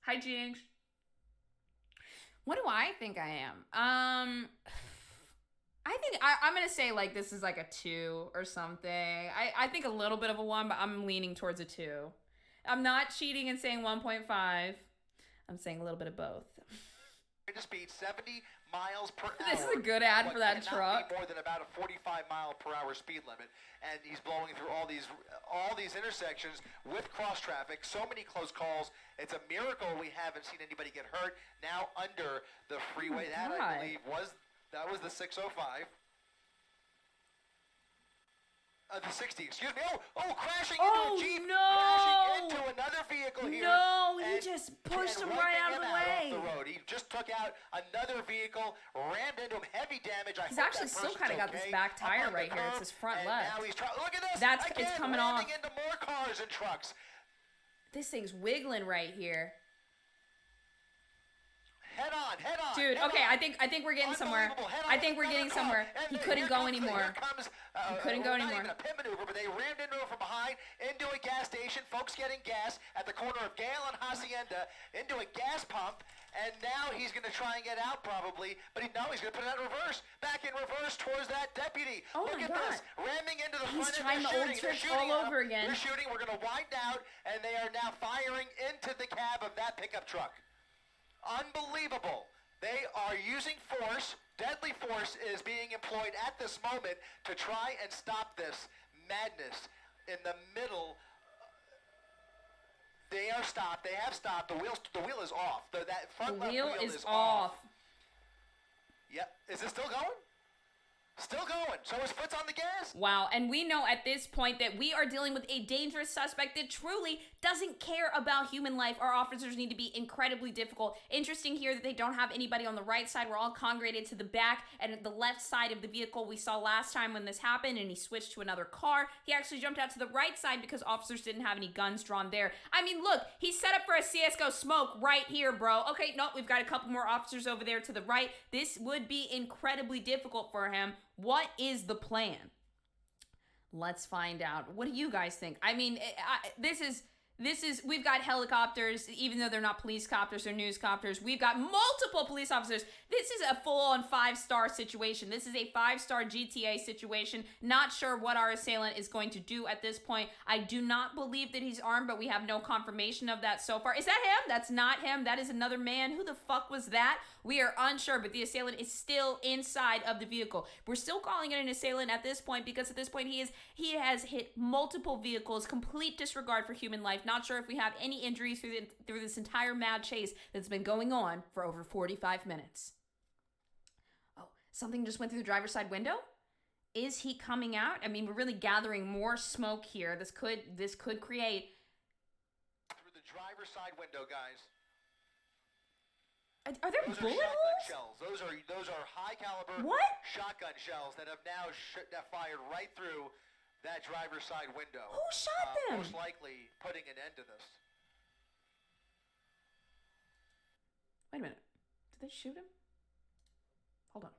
Hi, Jinx. What do I think I am? I think I'm gonna say like this is like a 2 or something. I think a little bit of a 1, but I'm leaning towards a 2. I'm not cheating and saying 1.5. I'm saying a little bit of both. To speed 70 miles per hour. This is a good ad for that truck. Be more than about a 45 mile per hour speed limit, and he's blowing through all these intersections with cross traffic. So many close calls. It's a miracle we haven't seen anybody get hurt. Now under the freeway, that I believe was the 605. The 60, excuse me. Crashing into a Jeep. No. Crashing into another vehicle here. No, he just pushed him right out of the way. Off the road. He just took out another vehicle, rammed into him, heavy damage. He's actually still kind of got this back tire right here. It's his front left. Now he's look at this. It's coming off. Into more cars and trucks. This thing's wiggling right here. Head on. Dude, okay, I think we're getting somewhere. I think we're getting somewhere. He couldn't go anymore. He couldn't go anymore. Not even a pit maneuver, but they rammed into him from behind, into a gas station. Folks getting gas at the corner of Gale and Hacienda, into a gas pump, and now he's going to try and get out probably, but he's going to put it in reverse. Back in reverse towards that deputy. Oh Look my at God. This. Ramming into the He's front. trying the old tricks all over again. They're shooting. We're going to wind out, and they are now firing into the cab of that pickup truck. Unbelievable. They are using force. Deadly force is being employed at this moment to try and stop this madness in the middle. They are stopped. They have stopped. The wheel is off. That front left wheel is off. Yep. Is it still going? Still going. So his foot's on the gas. Wow. And we know at this point that we are dealing with a dangerous suspect that truly doesn't care about human life. Our officers need to be incredibly difficult. Interesting here that they don't have anybody on the right side. We're all congregated to the back and at the left side of the vehicle. We saw last time when this happened and he switched to another car. He actually jumped out to the right side because officers didn't have any guns drawn there. I mean, look, he's set up for a CSGO smoke right here, bro. Okay, no, we've got a couple more officers over there to the right. This would be incredibly difficult for him. What is the plan? Let's find out. What do you guys think? I mean, this is, we've got helicopters, even though they're not police copters or news copters. We've got multiple police officers. This is a full-on 5-star situation. This is a 5-star GTA situation. Not sure what our assailant is going to do at this point. I do not believe that he's armed, but we have no confirmation of that so far. Is that him? That's not him. That is another man. Who the fuck was that? We are unsure, but the assailant is still inside of the vehicle. We're still calling it an assailant at this point because at this point he has hit multiple vehicles, complete disregard for human life. Not sure if we have any injuries through this entire mad chase that's been going on for over 45 minutes. Oh, something just went through the driver's side window? Is he coming out? I mean, we're really gathering more smoke here. This could create... Through the driver's side window, guys. Are there bullet holes? Shells. Those are high caliber shotgun shells that have now fired right through that driver's side window. Who shot them? Most likely putting an end to this. Wait a minute. Did they shoot him? Hold on.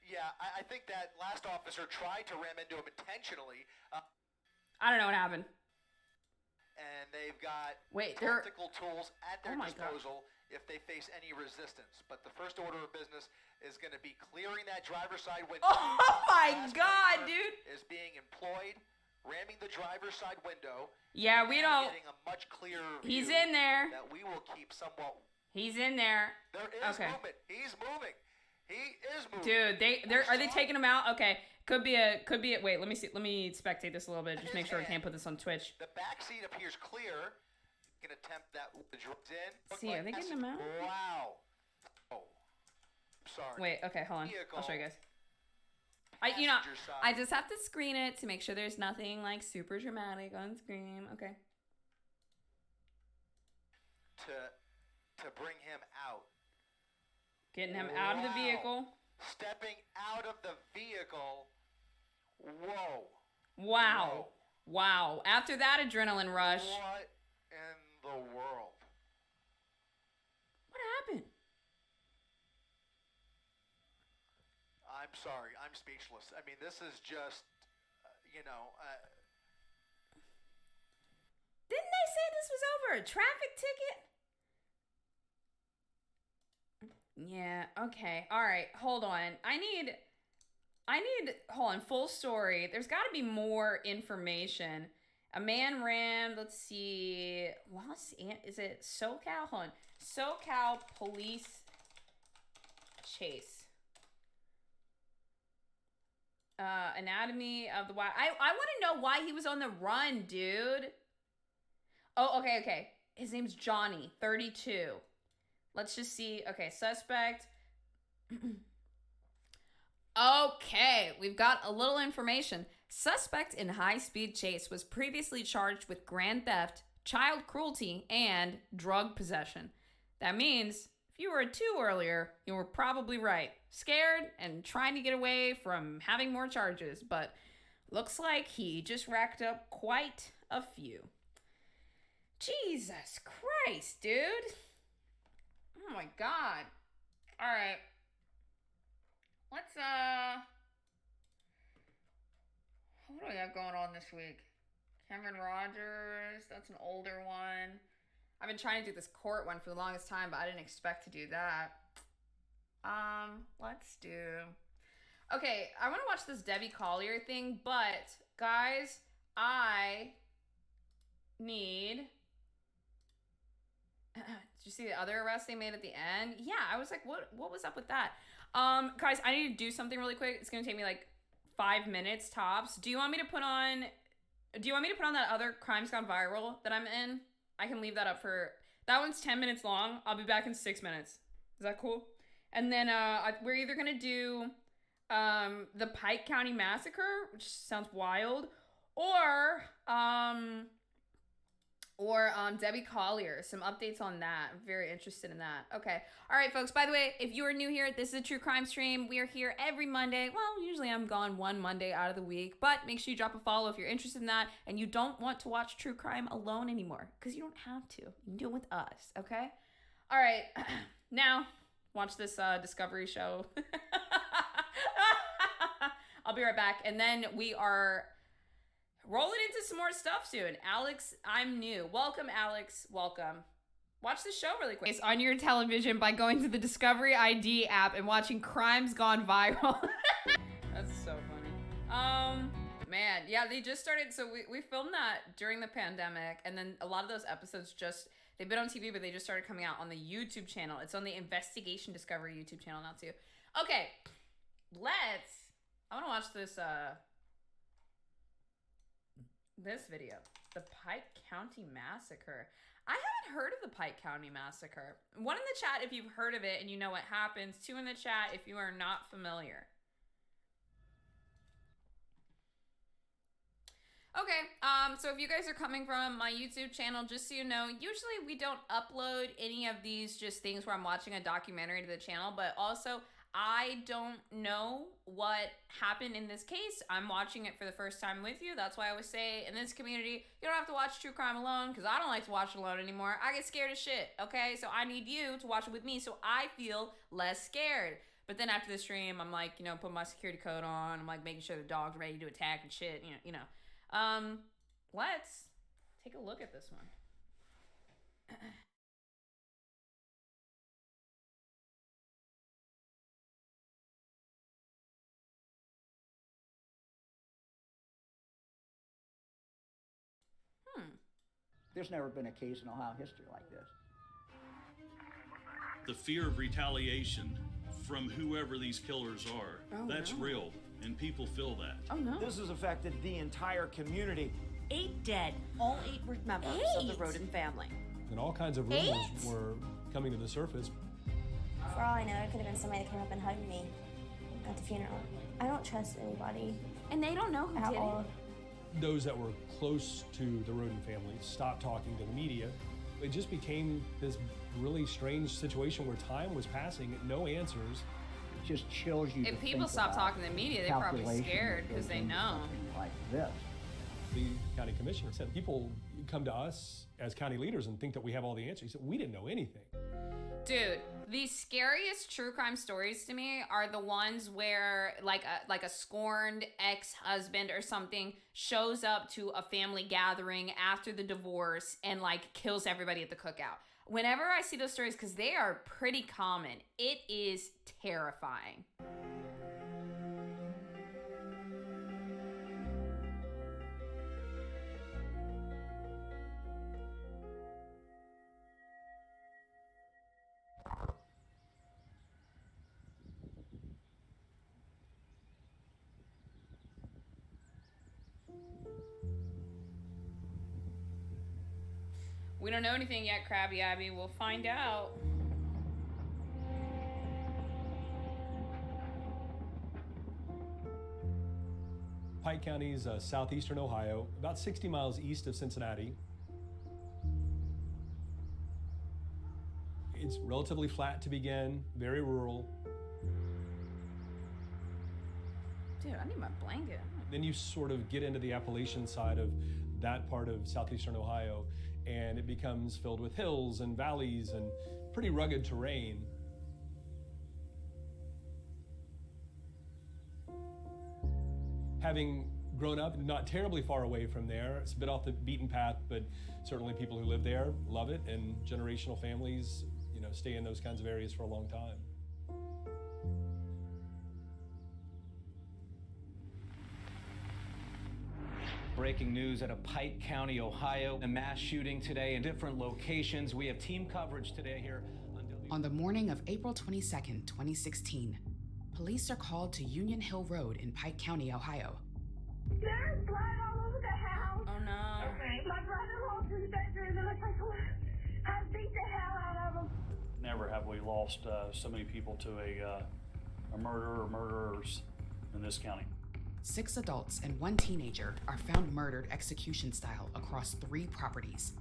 Yeah, I think that last officer tried to ram into him intentionally. I don't know what happened. And they've got they're tactical tools at their disposal if they face any resistance. But the first order of business is going to be clearing that driver's side window. Oh my God, dude! Is being employed, ramming the driver's side window. Yeah, we don't. Getting a much clearer view. He's in there. That we will keep somewhat. He's in there. There is movement. He's moving. He is moving. Dude, are they taking him out? Okay. Could be a wait, let me see. Let me spectate this a little bit. Just make sure I can't put this on Twitch. The back seat appears clear. You can attempt that with the drugs in. See, are they getting him out? Wow. Oh. Sorry. Wait, okay, hold on. I'll show you guys. I just have to screen it to make sure there's nothing like super dramatic on screen. Okay. To bring him out. Getting him out of the vehicle. Stepping out of the vehicle. Whoa. Wow. Whoa. Wow. After that adrenaline rush. What in the world? What happened? I'm sorry. I'm speechless. I mean, this is just, you know... Didn't they say this was over a traffic ticket? Yeah, okay. All right, hold on. I need, hold on, full story. There's got to be more information. A man rammed, let's see, is it SoCal? Hold on. SoCal police chase. Anatomy of the Wild. I want to know why he was on the run, dude. Oh, okay. His name's Johnny, 32. Let's just see. Okay, suspect. Okay, we've got a little information. Suspect in high-speed chase was previously charged with grand theft, child cruelty, and drug possession. That means if you were a 2 earlier, you were probably right. Scared and trying to get away from having more charges, but looks like he just racked up quite a few. Jesus Christ, dude. Oh my God. All right. Let's, what do we have going on this week? Cameron Rogers, that's an older one. I've been trying to do this court one for the longest time, but I didn't expect to do that. Let's do... Okay, I want to watch this Debbie Collier thing, but, guys, I need... Did you see the other arrest they made at the end? Yeah, I was like, what was up with that? Guys, I need to do something really quick. It's gonna take me like 5 minutes tops. Do you want me to put on that other Crimes Gone Viral that I'm in? I can leave that up for... That one's 10 minutes long. I'll be back in 6 minutes. Is that cool? And then we're either gonna do the Pike County Massacre, which sounds wild, or Debbie Collier, some updates on that. I'm very interested in that. Okay. All right, folks. By the way, if you are new here, this is a true crime stream. We are here every Monday. Well, usually I'm gone one Monday out of the week, but make sure you drop a follow if you're interested in that and you don't want to watch true crime alone anymore, because you don't have to. You can do it with us, okay? All right. Now, watch this Discovery show. I'll be right back. And then we are... rolling into some more stuff soon. Alex, I'm new. Welcome, Alex. Welcome. Watch the show really quick. It's on your television by going to the Discovery ID app and watching Crimes Gone Viral. That's so funny. Man, yeah, they just started. So we filmed that during the pandemic, and then a lot of those episodes they've been on TV, but they just started coming out on the YouTube channel. It's on the Investigation Discovery YouTube channel now too. Okay, I want to watch this video, the Pike County Massacre. I haven't heard of the Pike County Massacre. 1 in the chat if you've heard of it and you know what happens. 2 in the chat if you are not familiar. Okay, so if you guys are coming from my YouTube channel, just so you know, usually we don't upload any of these just things where I'm watching a documentary to the channel, but also I don't know what happened in this case. I'm watching it for the first time with you. That's why I always say in this community, you don't have to watch true crime alone, because I don't like to watch it alone anymore. I get scared as shit, okay? So I need you to watch it with me so I feel less scared. But then after the stream, I'm like, put my security code on. I'm like making sure the dog's ready to attack and shit, Let's take a look at this one. There's never been a case in Ohio history like this. The fear of retaliation from whoever these killers are, that's real, and people feel that. Oh, no. This has affected the entire community. 8 dead. All 8 were members of the Roden family. And all kinds of rumors were coming to the surface. For all I know, it could have been somebody that came up and hugged me at the funeral. I don't trust anybody. And they don't know who at did all. Those that were close to the Roden family stopped talking to the media. It just became this really strange situation where time was passing, no answers. It just chills you. If people stop talking to the media, they're probably scared because they know. Like this. The county commissioner said, people come to us as county leaders and think that we have all the answers. He said, we didn't know anything. Dude, the scariest true crime stories to me are the ones where like a scorned ex-husband or something shows up to a family gathering after the divorce and like kills everybody at the cookout. Whenever I see those stories, because they are pretty common, it is terrifying. We don't know anything yet, Krabby Abby. We'll find out. Pike County is southeastern Ohio, about 60 miles east of Cincinnati. It's relatively flat to begin, very rural. Dude, I need my blanket. Then you sort of get into the Appalachian side of that part of southeastern Ohio, and it becomes filled with hills and valleys and pretty rugged terrain. Having grown up not terribly far away from there, it's a bit off the beaten path, but certainly people who live there love it, and generational families, you know, stay in those kinds of areas for a long time. Breaking news out of Pike County, Ohio. A mass shooting today in different locations. We have team coverage today here on the morning of April 22nd, 2016. Police are called to Union Hill Road in Pike County, Ohio. There's blood all over the house. Oh no. Okay. My brother walked in the bedroom and I beat the hell out of him. Never have we lost so many people to a murder or murderers in this county. 6 adults and 1 teenager are found murdered execution style across 3 properties.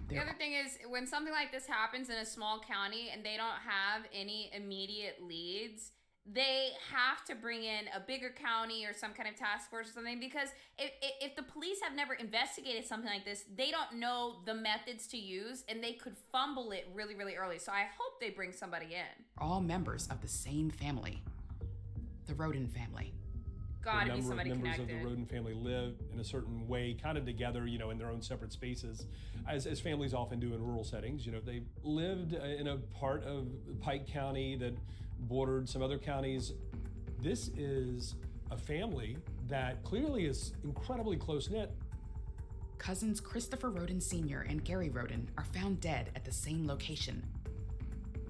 The other thing is, when something like this happens in a small county and they don't have any immediate leads, they have to bring in a bigger county or some kind of task force or something, because if the police have never investigated something like this, they don't know the methods to use and they could fumble it really, really early. So I hope they bring somebody in. All members of the same family, the Roden family. Gotta be somebody members connected. of the Roden family live in a certain way, kind of together, you know, in their own separate spaces, as families often do in rural settings. You know, they lived in a part of Pike County that bordered some other counties. This is a family that clearly is incredibly close-knit. Cousins Christopher Roden Sr. and Gary Roden are found dead at the same location.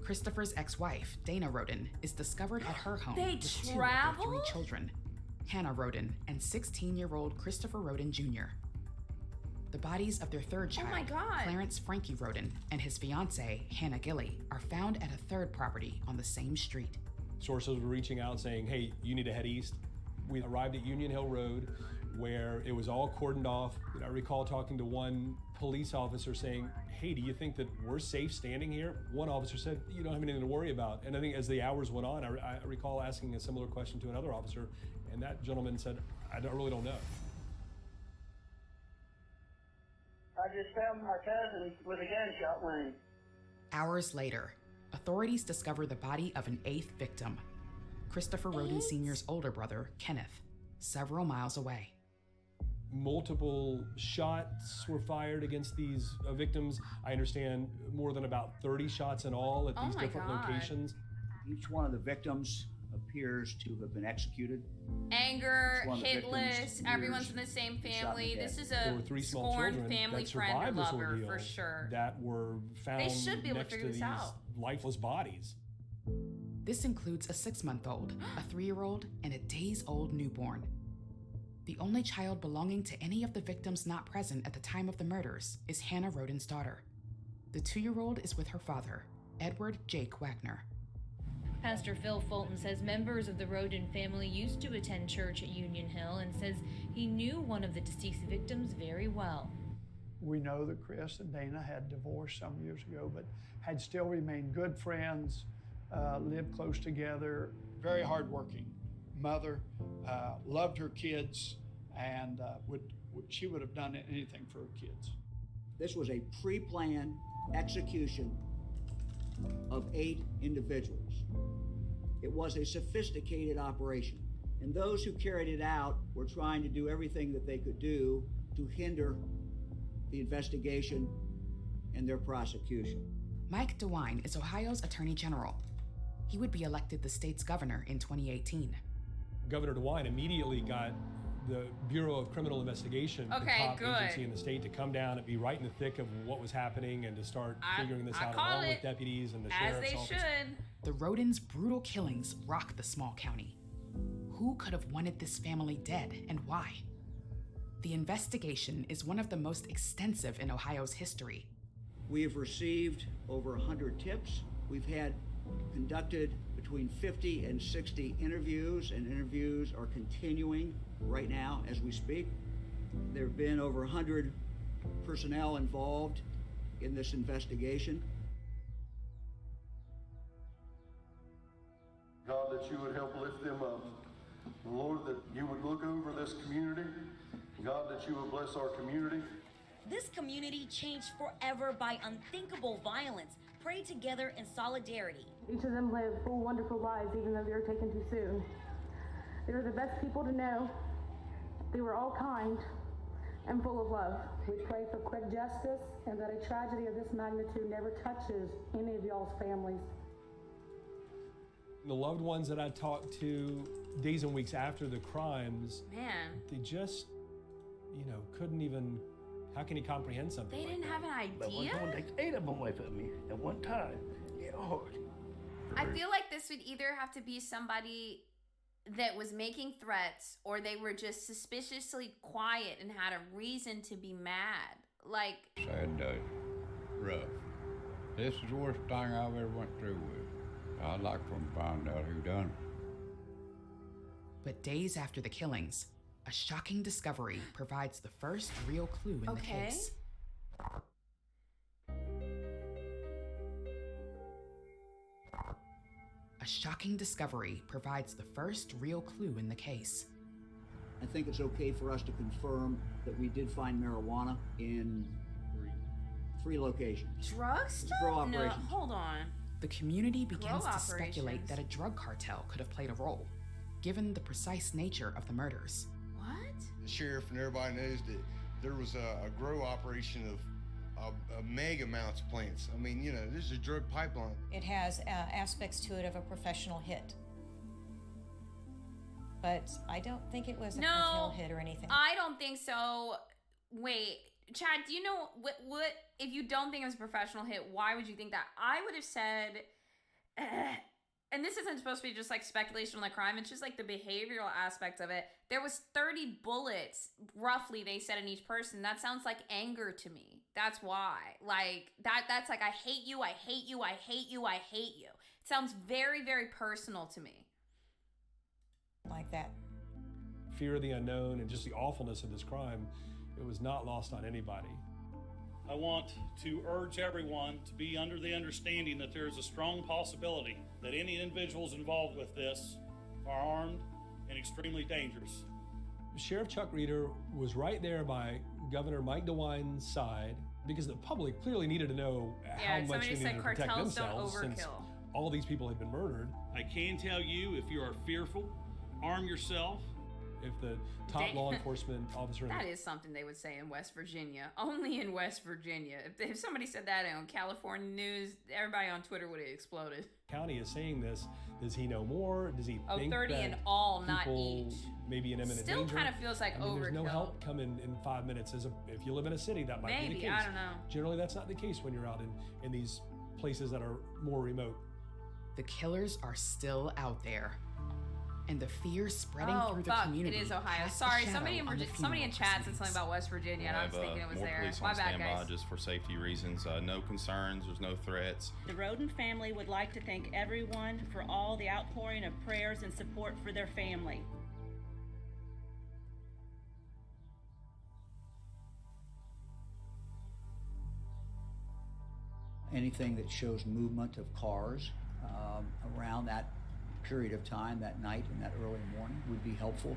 Christopher's ex-wife, Dana Roden, is discovered at her home They with 2 traveled? of their 3 children, Hannah Roden and 16-year-old Christopher Roden Jr. The bodies of their 3rd child, my God. Clarence Frankie Roden, and his fiancée, Hannah Gilly, are found at a 3rd property on the same street. Sources were reaching out saying, hey, you need to head east. We arrived at Union Hill Road where it was all cordoned off. I recall talking to one police officer saying, hey, do you think that we're safe standing here? One officer said, you don't have anything to worry about. And I think as the hours went on, I recall asking a similar question to another officer, and that gentleman said, I really don't know. I just found my cousin with a gunshot wound. Hours later, authorities discover the body of an 8th victim, Christopher Roden Sr.'s older brother, Kenneth, several miles away. Multiple shots were fired against these victims. I understand more than about 30 shots in all at these different locations. Each one of the victims appears to have been executed. Anger, hitless, everyone's in the same family. This is There a were 3 small scorned children family that friend survived or this lover ordeal for sure. that were found They should be able to next figure to this these out. lifeless bodies. This includes a 6-month-old, a 3-year-old, and a days-old newborn. The only child belonging to any of the victims not present at the time of the murders is Hannah Roden's daughter. The 2-year-old is with her father, Edward Jake Wagner. Pastor Phil Fulton says members of the Roden family used to attend church at Union Hill and says he knew one of the deceased victims very well. We know that Chris and Dana had divorced some years ago, but had still remained good friends, lived close together. Very hardworking mother, loved her kids, and she would have done anything for her kids. This was a pre-planned execution of 8 individuals. It was a sophisticated operation, and those who carried it out were trying to do everything that they could do to hinder the investigation and their prosecution. Mike DeWine is Ohio's Attorney General. He would be elected the state's governor in 2018. Governor DeWine immediately got the Bureau of Criminal Investigation, the top agency in the state, to come down and be right in the thick of what was happening and to start figuring this out along with deputies and the sheriff's office. Should. The Rodin's brutal killings rocked the small county. Who could have wanted this family dead and why? The investigation is one of the most extensive in Ohio's history. We have received over 100 tips. We've had conducted between 50 and 60 interviews, and interviews are continuing right now as we speak. There have been over 100 personnel involved in this investigation. God, that you would help lift them up. Lord, that you would look over this community. God, that you would bless our community. This community changed forever by unthinkable violence. Pray together in solidarity. Each of them lived full, wonderful lives, even though they were taken too soon. They were the best people to know. They were all kind and full of love. We pray for quick justice and that a tragedy of this magnitude never touches any of y'all's families. The loved ones that I talked to days and weeks after the crimes, they just, couldn't even, how can you comprehend something They didn't have an But one idea? time they 8 of them away from me at one time. Yeah, hard. I feel like this would either have to be somebody that was making threats or they were just suspiciously quiet and had a reason to be mad. Like, Sad day. Rough. This is the worst thing I've ever went through with. I'd like for them to find out who done it. But days after the killings, a shocking discovery provides the first real clue in the case. A shocking discovery provides the first real clue in the case. I think it's okay for us to confirm that we did find marijuana in 3 locations. drug stuff? Grow No, operations. hold on. The community begins Grow to speculate operations. that a drug cartel could have played a role, given the precise nature of the murders. What? The sheriff and everybody knows that there was a grow operation of mega amounts of plants. I mean, this is a drug pipeline. It has aspects to it of a professional hit. But I don't think it was a cartel hit or anything. I don't think so. Wait, Chad, do you know what if you don't think it was a professional hit, why would you think that? I would have said, and this isn't supposed to be just like speculation on the crime, it's just like the behavioral aspect of it. There was 30 bullets, roughly, they said, in each person. That sounds like anger to me. That's why. Like, that's like, I hate you, I hate you, I hate you, I hate you. It sounds very, very personal to me. Like that. Fear of the unknown and just the awfulness of this crime, it was not lost on anybody. I want to urge everyone to be under the understanding that there is a strong possibility that any individuals involved with this are armed and extremely dangerous. Sheriff Chuck Reeder was right there by Governor Mike DeWine's side because the public clearly needed to know how much they needed to protect cartels don't themselves since overkill. all these people had been murdered. I can tell you, if you are fearful, arm yourself. If the top law enforcement officer... That is something they would say in West Virginia. Only in West Virginia. If somebody said that on California news, everybody on Twitter would have exploded. County is saying this. Does he know more? Does he think 30 that in all, not people each. may be in imminent Still danger? kind of feels like There's no overkill. help coming in 5 minutes. If you live in a city, that might be the Maybe, case. I don't know. Generally, that's not the case when you're out in these places that are more remote. The killers are still out there. And the fear spreading through the community. It is Ohio. casts a Sorry, shadow somebody on the in funeral chat said proceedings. something about West Virginia, and I was thinking it was more there. police My on bad, standby guys. just for safety reasons. No concerns. There's no threats. The Roden family would like to thank everyone for all the outpouring of prayers and support for their family. Anything that shows movement of cars around that period of time, that night and that early morning, would be helpful.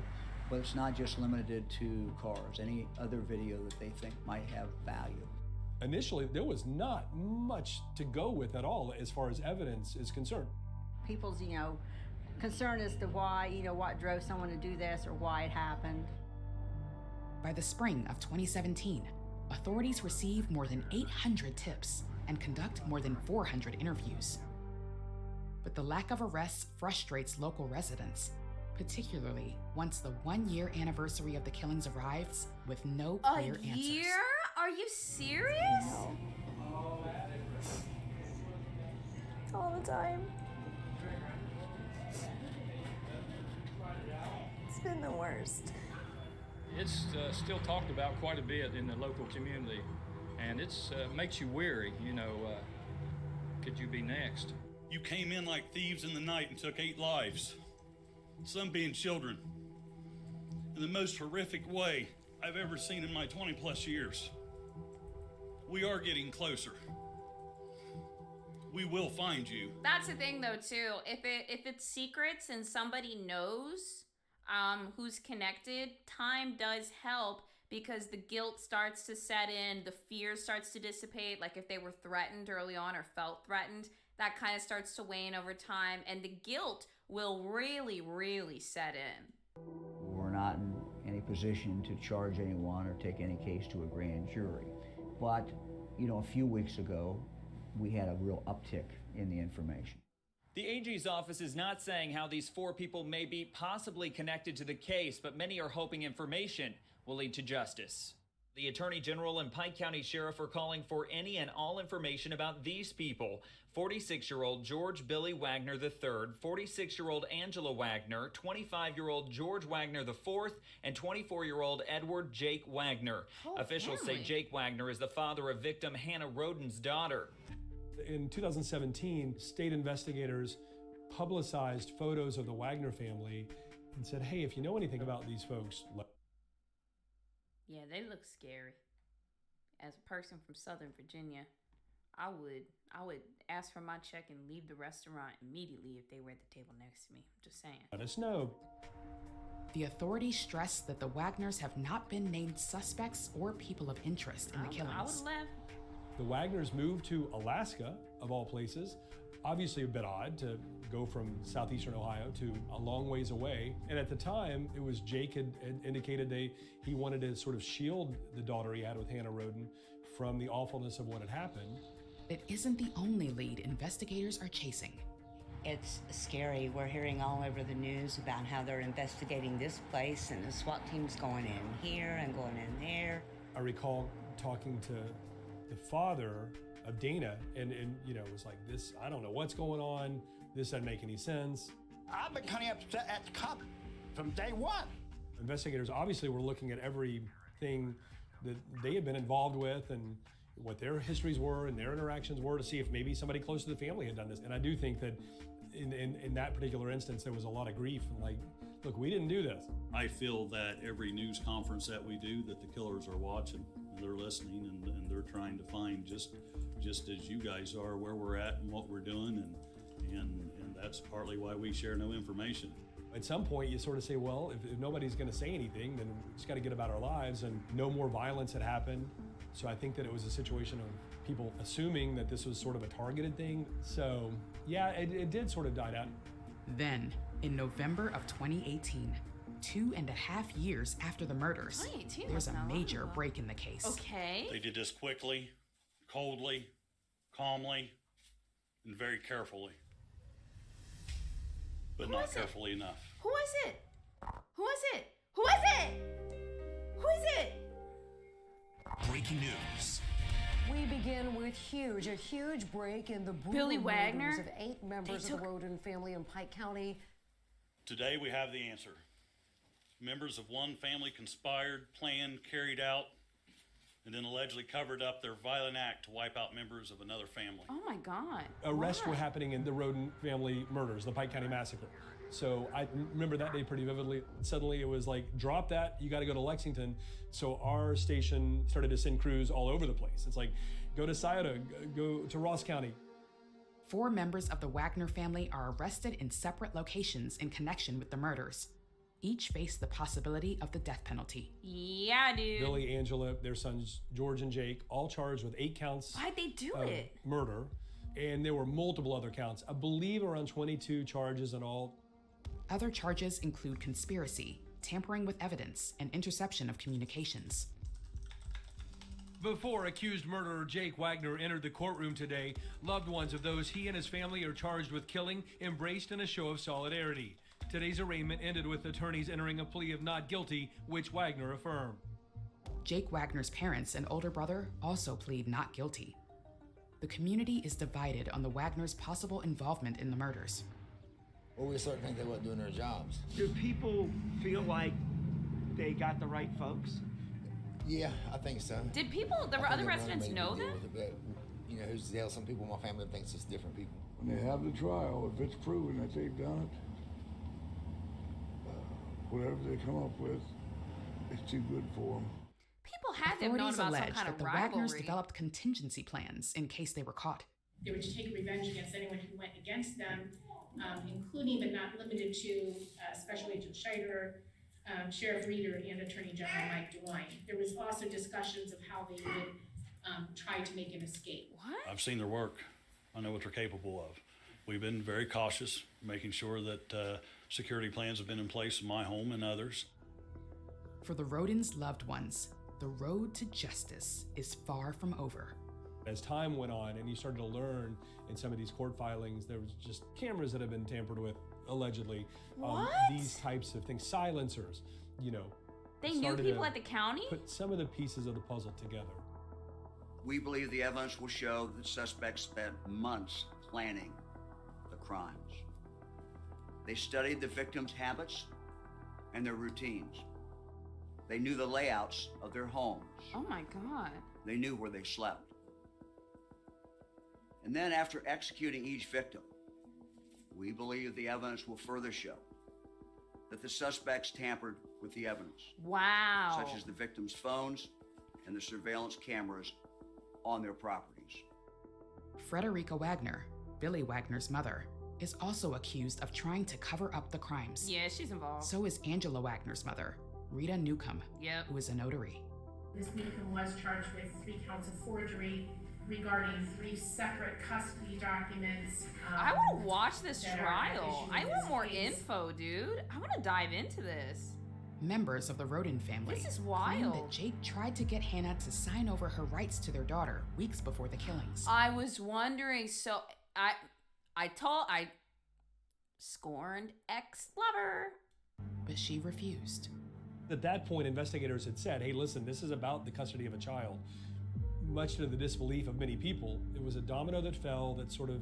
But it's not just limited to cars. Any other video that they think might have value. Initially, there was not much to go with at all as far as evidence is concerned. People's, concern as to why, what drove someone to do this or why it happened. By the spring of 2017, authorities receive more than 800 tips and conduct more than 400 interviews. But the lack of arrests frustrates local residents, particularly once the 1-year anniversary of the killings arrives with no clear answers. A year? Are you serious? No. All the time. It's been the worst. It's still talked about quite a bit in the local community, and it's makes you weary, could you be next? You came in like thieves in the night and took 8 lives, some being children, in the most horrific way I've ever seen in my 20+ years. We are getting closer. We will find you. That's the thing, though, too. If it's secrets and somebody knows who's connected, time does help because the guilt starts to set in, the fear starts to dissipate. Like if they were threatened early on or felt threatened, that kind of starts to wane over time, and the guilt will really, really set in. We're not in any position to charge anyone or take any case to a grand jury. But, a few weeks ago, we had a real uptick in the information. The AG's office is not saying how these 4 people may be possibly connected to the case, but many are hoping information will lead to justice. The Attorney General and Pike County Sheriff are calling for any and all information about these people. 46-year-old George Billy Wagner III, 46-year-old Angela Wagner, 25-year-old George Wagner IV, and 24-year-old Edward Jake Wagner. Officials say Jake Wagner is the father of victim Hannah Roden's daughter. In 2017, state investigators publicized photos of the Wagner family and said, hey, if you know anything about these folks, Yeah, they look scary. As a person from Southern Virginia, I would ask for my check and leave the restaurant immediately if they were at the table next to me. Just saying. let us know. The authorities stress that the Wagners have not been named suspects or people of interest in the I would killings. have left. The Wagners moved to Alaska, of all places. Obviously a bit odd to go from southeastern Ohio to a long ways away. And at the time, it was Jake had indicated he wanted to sort of shield the daughter he had with Hannah Roden from the awfulness of what had happened. It isn't the only lead investigators are chasing. It's scary. We're hearing all over the news about how they're investigating this place and the SWAT team's going in here and going in there. I recall talking to the father of Dana and it was like, this, I don't know what's going on. This doesn't make any sense. I've been coming up at the cop from day one. Investigators obviously were looking at everything that they had been involved with and what their histories were and their interactions were to see if maybe somebody close to the family had done this. And I do think that in that particular instance, there was a lot of grief and like, look, we didn't do this. I feel that every news conference that we do, that the killers are watching, and they're listening, and they're trying to find just as you guys are where we're at and what we're doing, and that's partly why we share no information. At some point, you sort of say, well, if nobody's going to say anything, then we just got to get about our lives, and no more violence had happened. So I think that it was a situation of people assuming that this was sort of a targeted thing. So yeah, it did sort of die down. Then, in November of 2018, 2.5 years after the murders, there's a major break in the case. Okay. They did this quickly, coldly, calmly, and very carefully. But not carefully enough. Who is it? Who is it? Who is it? Who is it? Breaking news. We begin with a huge break in the Billy Wagner murders of 8 members of the Roden family in Pike County. Today we have the answer. Members of one family conspired, planned, carried out, and then allegedly covered up their violent act to wipe out members of another family. Oh my God. Arrests were happening in the Roden family murders, the Pike County Massacre. So I remember that day pretty vividly. Suddenly it was like, drop that, you got to go to Lexington. So our station started to send crews all over the place. It's like, go to Scioto, go to Ross County. 4 members of the Wagner family are arrested in separate locations in connection with the murders. each face the possibility of the death penalty. Yeah, dude. Billy, Angela, their sons George and Jake, all charged with 8 counts. Why'd they do of it? Murder, and there were multiple other counts. I believe around 22 charges in all. Other charges include conspiracy, tampering with evidence, and interception of communications. Before accused murderer Jake Wagner entered the courtroom today, loved ones of those he and his family are charged with killing embraced in a show of solidarity. Today's arraignment ended with attorneys entering a plea of not guilty, which Wagner affirmed. Jake Wagner's parents and older brother also plead not guilty. The community is divided on the Wagner's possible involvement in the murders. Well, we certainly think they weren't doing their jobs. Do people feel like they got the right folks? Yeah, I think so. Did people, the other residents know that? You know, who's to tell? Some people in my family thinks it's different people. When they have the trial, if it's proven that they've done it, whatever they come up with, it's too good for them. People had to have known Authorities about some allege kind that of the Wagners rivalry. developed contingency plans in case they were caught. They were to take revenge against anyone who went against them, including but not limited to Special Agent Scheider, Sheriff Reeder, and Attorney General Mike DeWine. There was also discussions of how they would try to make an escape. What? I've seen their work. I know what they're capable of. We've been very cautious, making sure that security plans have been in place in my home and others. For the Rodins' loved ones, the road to justice is far from over. As time went on and you started to learn in some of these court filings, there was just cameras that have been tampered with, allegedly. What? These types of things, silencers, you know. They knew started people to at the county? Put some of the pieces of the puzzle together. We believe the evidence will show that suspects spent months planning the crimes. They studied the victims' habits and their routines. They knew the layouts of their homes. Oh my God. They knew where they slept. And then after executing each victim, we believe the evidence will further show that the suspects tampered with the evidence. Wow. Such as the victims' phones and the surveillance cameras on their properties. Frederica Wagner, Billy Wagner's mother, is also accused of trying to cover up the crimes. Yeah, she's involved. So is Angela Wagner's mother, Rita Newcomb, Yep. who is a notary. Ms. Newcomb was charged with 3 counts of forgery regarding 3 separate custody documents. I want to watch this that are at trial. issue I in want this more case. info, dude. I want to dive into this. Members of the Rodin family This is claim wild. that Jake tried to get Hannah to sign over her rights to their daughter weeks before the killings. I was wondering, so I scorned ex-lover. But she refused. At that point, investigators had said, hey, listen, this is about the custody of a child. Much to the disbelief of many people, it was a domino that fell that sort of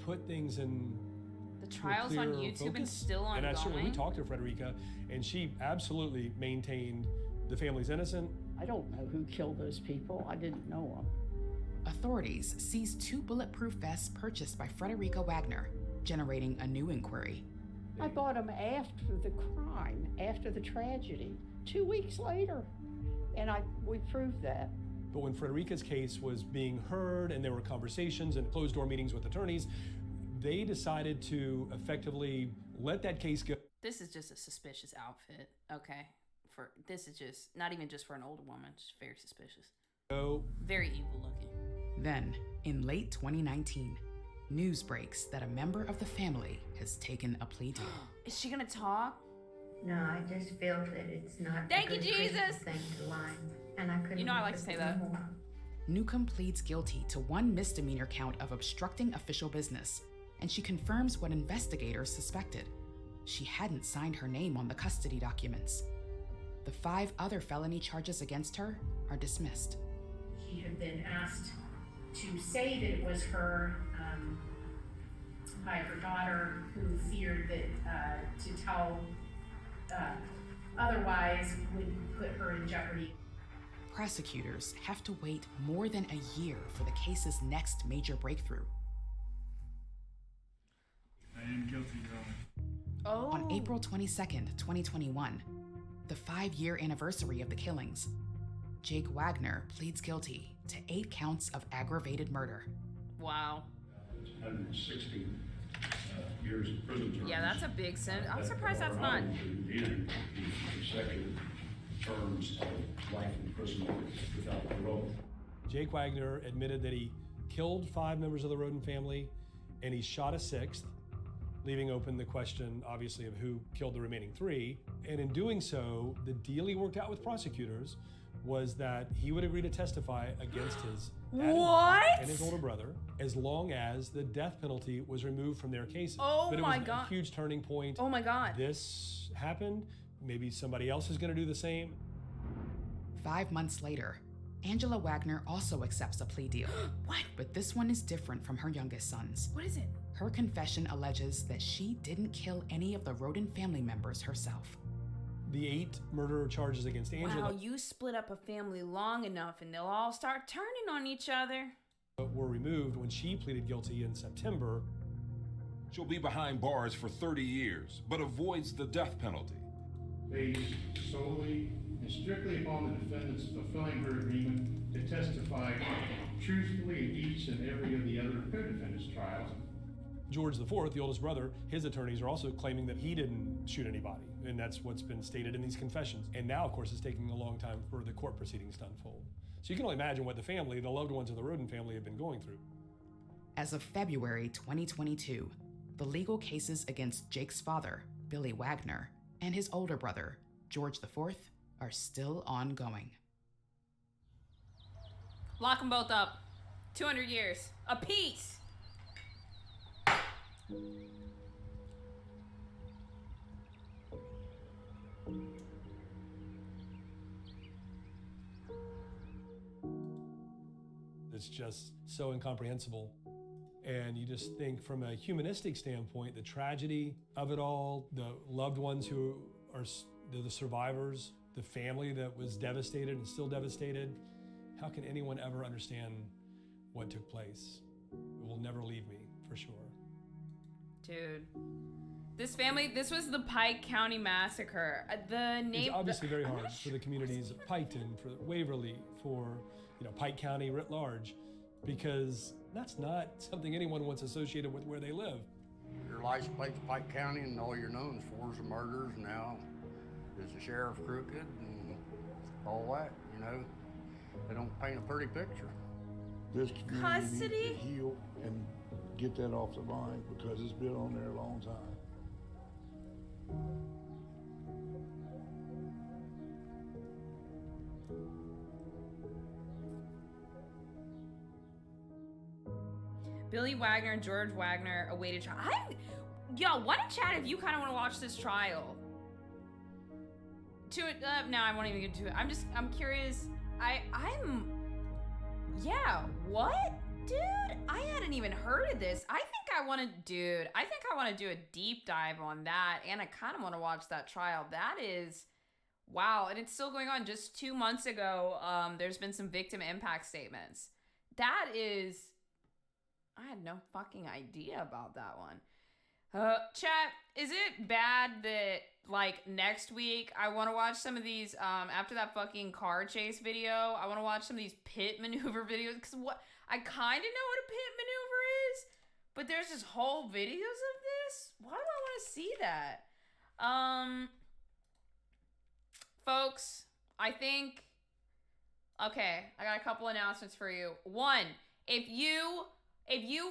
put things in The trial's on clear YouTube and focus. still And we ongoing. talked to Frederica, and she absolutely maintained the family's innocent. I don't know who killed those people. I didn't know them. Authorities seized 2 bulletproof vests purchased by Frederica Wagner, generating a new inquiry. I bought them after the crime, after the tragedy, 2 weeks later. And we proved that. But when Frederica's case was being heard and there were conversations and closed-door meetings with attorneys, they decided to effectively let that case go. This is just a suspicious outfit. Okay. This is just not even just for an older woman. It's very suspicious. Very evil looking. Then, in late 2019, news breaks that a member of the family has taken a plea deal. Is she gonna talk? No, I just feel that it's not Thank a you, good Jesus. Christian thing to lie. And I couldn't. You know I like to say that. Newcomb pleads guilty to 1 misdemeanor count of obstructing official business, and she confirms what investigators suspected. She hadn't signed her name on the custody documents. The 5 other felony charges against her are dismissed. She had been asked to say that it was her by her daughter, who feared that to tell otherwise would put her in jeopardy. Prosecutors have to wait more than a year for the case's next major breakthrough. I am guilty, Your Honor. Oh. On April 22nd, 2021, the 5-year anniversary of the killings, Jake Wagner pleads guilty to 8 counts of aggravated murder. Wow. 160 years of prison terms. Yeah, that's a big sin. I'm surprised that's not. In consecutive terms of life imprisonment without parole. Jake Wagner admitted that he killed 5 members of the Roden family and he shot a 6th, leaving open the question, obviously, of who killed the remaining 3. And in doing so, the deal he worked out with prosecutors was that he would agree to testify against his what? And his older brother, as long as the death penalty was removed from their cases. Oh but it my was God. a huge turning point. Oh my God. This happened. Maybe somebody else is going to do the same. 5 months later, Angela Wagner also accepts a plea deal. What? But this one is different from her youngest sons. What is it? Her confession alleges that she didn't kill any of the Roden family members herself. The 8 murder charges against Angela Wow, you split up a family long enough and they'll all start turning on each other. were removed when she pleaded guilty in September. She'll be behind bars for 30 years, but avoids the death penalty. Based solely and strictly upon the defendant's fulfilling her agreement to testify truthfully in each and every of the other co-defendants' trials. George IV, the oldest brother, his attorneys are also claiming that he didn't shoot anybody, and that's what's been stated in these confessions. And now, of course, it's taking a long time for the court proceedings to unfold. So you can only imagine what the loved ones of the Roden family have been going through. As of February 2022, the legal cases against Jake's father, Billy Wagner, and his older brother, George IV, are still ongoing. Lock them both up. 200 years. Apiece. It's just so incomprehensible. And you just think from a humanistic standpoint, the tragedy of it all, the loved ones who are the survivors, the family that was devastated and still devastated, how can anyone ever understand what took place? It will never leave me, for sure. Dude. This was the Pike County Massacre. The name... It's obviously very hard for the communities of Piketon, for Waverly, for Pike County writ large, because that's not something anyone wants associated with where they live. Your license plate's Pike County, and all you're known for is the murders. Now, is the sheriff crooked and all that? They don't paint a pretty picture. This community Custody? needs to heal and get that off the line because it's been on there a long time. Billy Wagner and George Wagner awaited trial. Yo, why don't chat if you kind of want to watch this trial? No, I won't even get to it. I'm curious. Yeah, what? Dude, I hadn't even heard of this. I think I want to do a deep dive on that, and I kind of want to watch that trial. That is, wow, and it's still going on. Just 2 months ago, there's been some victim impact statements. That is, I had no fucking idea about that one. Chat, is it bad that, next week, I want to watch some of these, after that fucking car chase video, I want to watch some of these pit maneuver videos, because I kind of know what a pit maneuver is, but there's just whole videos of this? Why do I want to see that? Folks, I think, okay, I got a couple announcements for you. One, if you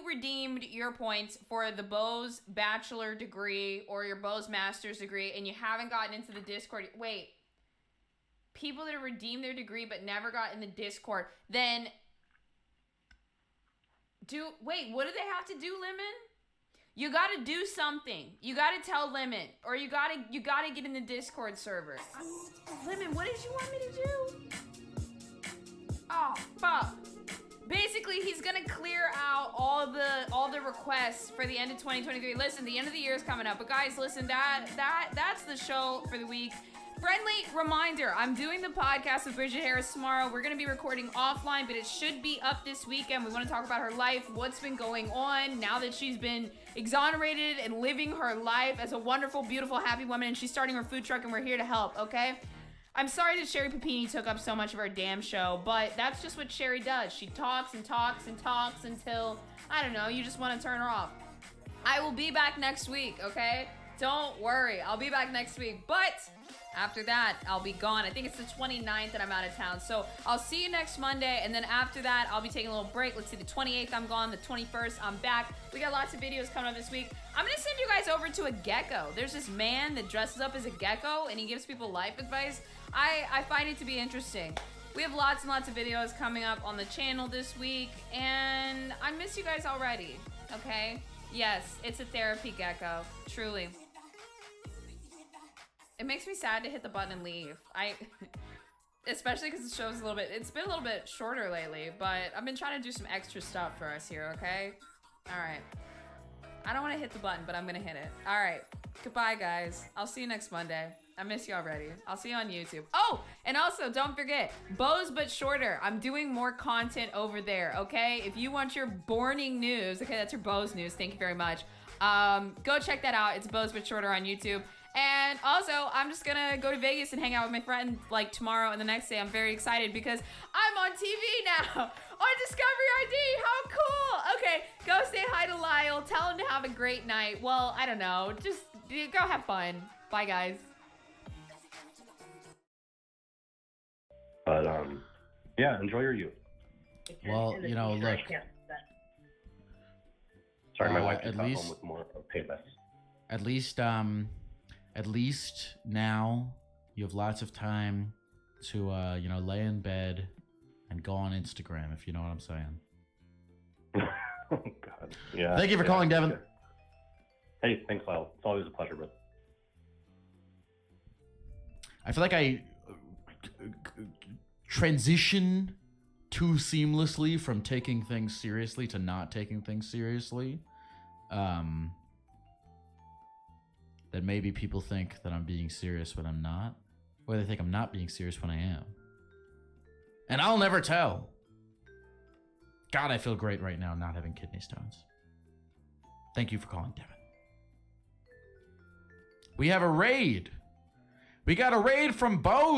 redeemed your points for the Boze bachelor degree or your Boze master's degree and you haven't gotten into the Discord, wait, people that have redeemed their degree but never got in the Discord, then what do they have to do, Lemon? You gotta do something. You gotta tell Lemon, or you gotta get in the Discord server. Lemon, what did you want me to do? Oh, fuck. Basically, he's gonna clear out all the requests for the end of 2023. Listen, the end of the year is coming up, but guys, listen, that's the show for the week. Friendly reminder, I'm doing the podcast with Bridget Harris tomorrow. We're gonna be recording offline, but it should be up this weekend. We want to talk about her life, what's been going on now that she's been exonerated and living her life as a wonderful, beautiful, happy woman, and she's starting her food truck, and we're here to help, okay? I'm sorry that Sherry Papini took up so much of our damn show, but that's just what Sherry does. She talks and talks and talks until, I don't know, you just want to turn her off. I will be back next week, okay? Don't worry, I'll be back next week. But after that, I'll be gone. I think it's the 29th that I'm out of town. So I'll see you next Monday. And then after that, I'll be taking a little break. Let's see, the 28th, I'm gone. The 21st, I'm back. We got lots of videos coming up this week. I'm going to send you guys over to a gecko. There's this man that dresses up as a gecko and he gives people life advice. I find it to be interesting. We have lots and lots of videos coming up on the channel this week. And I miss you guys already, okay? Yes, it's a therapy gecko, truly. It makes me sad to hit the button and leave. Especially because the show's it's been a little bit shorter lately, but I've been trying to do some extra stuff for us here, okay? All right. I don't want to hit the button, but I'm going to hit it. All right. Goodbye, guys. I'll see you next Monday. I miss you already. I'll see you on YouTube. Oh, and also don't forget, Boze but shorter. I'm doing more content over there, okay? If you want your morning news, okay, that's your Boze news. Thank you very much. Go check that out. It's Boze but shorter on YouTube. And also, I'm just gonna go to Vegas and hang out with my friend like tomorrow and the next day. I'm very excited because I'm on TV now on Discovery ID. How cool! Okay, go say hi to Lyle. Tell him to have a great night. Well, I don't know. Just go have fun. Bye, guys. But yeah, enjoy your youth. Well, you know, look. Sorry, my wife at just got least- home with more payments. At least now you have lots of time to, you know, lay in bed and go on Instagram, if you know what I'm saying. Oh, God. Yeah. Thank you for calling, Devin. Yeah. Hey, thanks, Lyle. It's always a pleasure, bro. I feel like I transition too seamlessly from taking things seriously to not taking things seriously. That maybe people think that I'm being serious when I'm not, or they think I'm not being serious when I am. And I'll never tell. God, I feel great right now not having kidney stones. Thank you for calling, Devin. We have a raid. We got a raid from Boze.